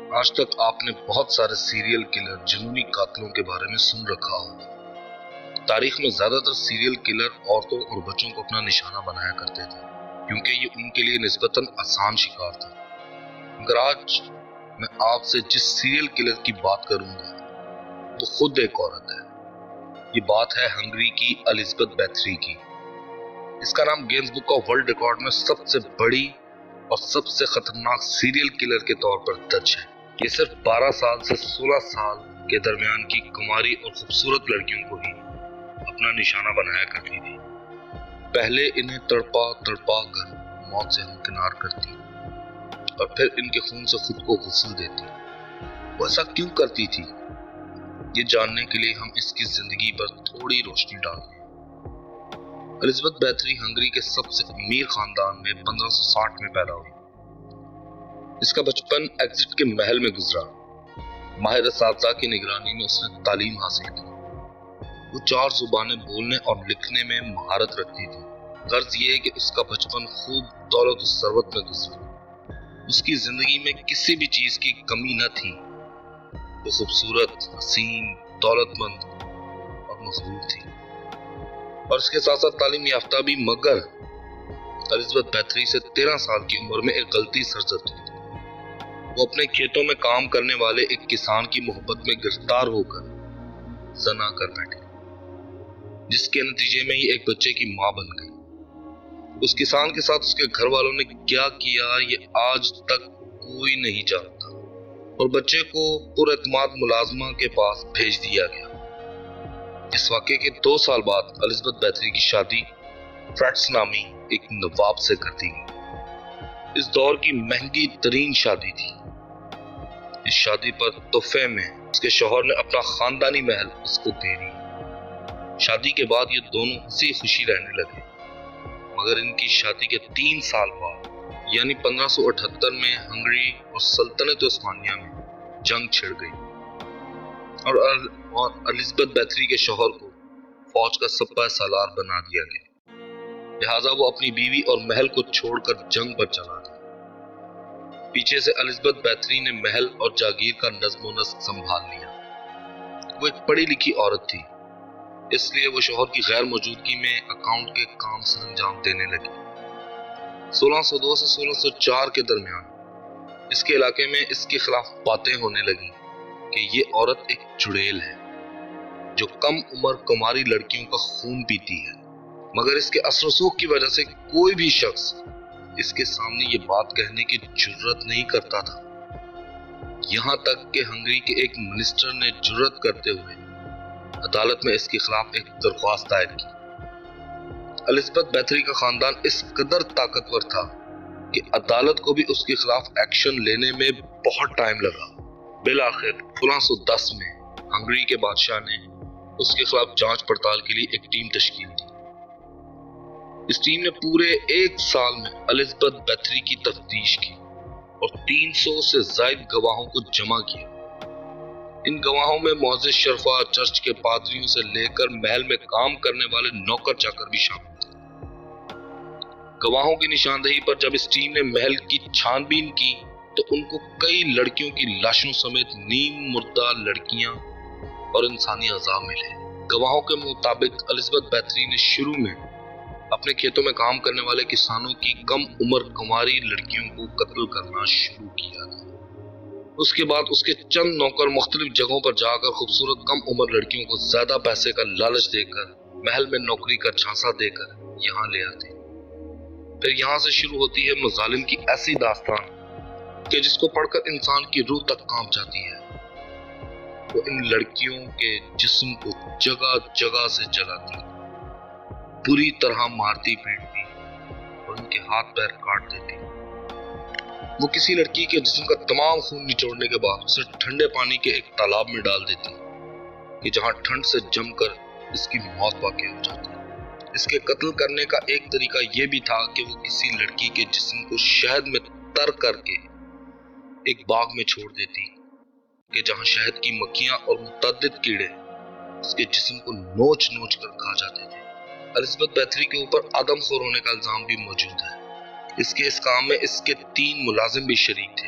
آج تک آپ نے بہت سارے سیریل کلر جنونی قاتلوں کے بارے میں سن رکھا ہوگا۔ تاریخ میں زیادہ تر سیریل کلر عورتوں اور بچوں کو اپنا نشانہ بنایا کرتے تھے کیونکہ یہ ان کے لیے نسبتاً آسان شکار تھا۔ مگر آج میں آپ سے جس سیریل کلر کی بات کروں گا وہ خود ایک عورت ہے۔ یہ بات ہے ہنگری کی الزبتھ بیتھری کی۔ اس کا نام gains book of world record میں سب سے بڑی اور سب سے خطرناک سیریل کلر کے طور پر درج ہے۔ یہ صرف 12 سال سے 16 سال کے درمیان کی کماری اور خوبصورت لڑکیوں کو ہی اپنا نشانہ بنایا کرتی تھی۔ پہلے انہیں تڑپا تڑپا کر موت سے ہمکنار کرتی اور پھر ان کے خون سے خود کو غسل دیتی۔ وہ ایسا کیوں کرتی تھی؟ یہ جاننے کے لیے ہم اس کی زندگی پر تھوڑی روشنی ڈالتے ہیں۔ الزبتھ بیتھری ہنگری کے سب سے امیر خاندان میں 1560 میں پیدا ہوئی۔ اس کا بچپن ایگزٹ کے محل میں گزرا۔ ماہر اساتذہ کی نگرانی میں اس نے تعلیم حاصل کی۔ وہ 4 زبانیں بولنے اور لکھنے میں مہارت رکھتی تھی۔ غرض یہ کہ اس کا بچپن خوب دولت و ثروت میں گزرا۔ اس کی زندگی میں کسی بھی چیز کی کمی نہ تھی۔ وہ خوبصورت، حسین، دولت مند اور مغرور تھی، اور اس کے ساتھ ساتھ تعلیم یافتہ بھی۔ مگر الزبتھ بیتھری سے 13 سال کی عمر میں ایک غلطی سرزد ہوئی۔ وہ اپنے کھیتوں میں کام کرنے والے ایک کسان کی محبت میں گرفتار ہو کر زنا کر بیٹھی، جس کے نتیجے میں ہی ایک بچے کی ماں بن گئی۔ اس کسان کے ساتھ اس کے گھر والوں نے کیا کیا یہ آج تک کوئی نہیں جانتا، اور بچے کو پر اعتماد ملازمہ کے پاس بھیج دیا گیا۔ اس واقعے کے 2 سال بعد الزبتھ بیتھری کی شادی فریٹس نامی ایک نواب سے کر دی گئی۔ اس دور کی مہنگی ترین شادی تھی۔ اس شادی پر تحفے میں اس کے شوہر نے اپنا خاندانی محل اس کو دے دیا۔ شادی کے بعد یہ دونوں ہنسی خوشی رہنے لگے، مگر ان کی شادی کے 3 سال بعد یعنی 1578 میں ہنگری اور سلطنت عثمانیہ میں جنگ چھڑ گئی، اور الزبتھ بیتھری کے شوہر کو فوج کا سپہ سالار بنا دیا گیا۔ لہٰذا وہ اپنی بیوی اور محل کو چھوڑ کر جنگ پر چلا گیا۔ پیچھے سے الزبتھ بیتھری نے محل اور جاگیر کا نظم و نسق سنبھال لیا۔ وہ ایک پڑھی لکھی عورت تھی، اس لیے وہ شوہر کی غیر موجودگی میں اکاؤنٹ کے کام سر انجام دینے لگی۔ 1602 سے 1604 کے درمیان اس کے علاقے میں اس کے خلاف باتیں ہونے لگیں کہ یہ عورت ایک چڑیل ہے جو کم عمر کماری لڑکیوں کا خون پیتی ہے، مگر اس کے اثر و رسوخ کی وجہ سے کوئی بھی شخص اس کے سامنے یہ بات کہنے کی جرت نہیں کرتا تھا۔ یہاں تک کہ ہنگری کے ایک منسٹر نے جرت کرتے ہوئے عدالت میں اس کے خلاف ایک درخواست دائر کی۔ الزبتھ بیتھری کا خاندان اس قدر طاقتور تھا کہ عدالت کو بھی اس کے خلاف ایکشن لینے میں بہت ٹائم لگا۔ بالآخر 1610 میں ہنگری کے بادشاہ نے اس کے خلاف جانچ پڑتال کے لیے ایک ٹیم تشکیل دی۔ اس ٹیم نے پورے 1 سال میں الزبتھ بیتھری کی تفتیش کی اور 300 سے زائد گواہوں کو جمع کیا۔ ان گواہوں میں معزز شرفا، چرچ کے پادریوں سے لے کر محل میں کام کرنے والے نوکر چاکر بھی شامل تھے۔ گواہوں کی نشاندہی پر جب اس ٹیم نے محل کی چھان بین کی تو ان کو کئی لڑکیوں کی لاشوں سمیت نیم مردہ لڑکیاں اور انسانی اعضاء ملے۔ گواہوں کے مطابق الزبتھ بیتھری نے شروع میں اپنے کھیتوں میں کام کرنے والے کسانوں کی کم عمر کنواری لڑکیوں کو قتل کرنا شروع کیا تھا۔ اس کے بعد اس کے چند نوکر مختلف جگہوں پر جا کر خوبصورت کم عمر لڑکیوں کو زیادہ پیسے کا لالچ دے کر محل میں نوکری کا جھانسا دے کر یہاں لے آتے۔ پھر یہاں سے شروع ہوتی ہے مظالم کی ایسی داستان کہ جس کو پڑھ کر انسان کی روح تک کانپ جاتی ہے۔ وہ ان لڑکیوں کے جسم کو جگہ جگہ سے جلاتی، بری طرح مارتی پیٹتی اور ان کے ہاتھ پیر کاٹ دیتی۔ وہ کسی لڑکی کے جسم کا تمام خون نچوڑنے کے بعد اسے ٹھنڈے پانی کے ایک تالاب میں ڈال دیتی کہ جہاں ٹھنڈ سے جم کر اس کی موت واقع ہو جاتی۔ اس کے قتل کرنے کا ایک طریقہ یہ بھی تھا کہ وہ کسی لڑکی کے جسم کو شہد میں تر کر کے ایک باغ میں چھوڑ دیتی کہ جہاں شہد کی مکھیاں اور متعدد کیڑے اس کے جسم کو نوچ نوچ کر کھا جاتے تھے۔ الزبتھ بیتھری کے اوپر آدم خور ہونے کا الزام بھی موجود ہے۔ اس کام میں اس کے 3 ملازم بھی شریک تھے۔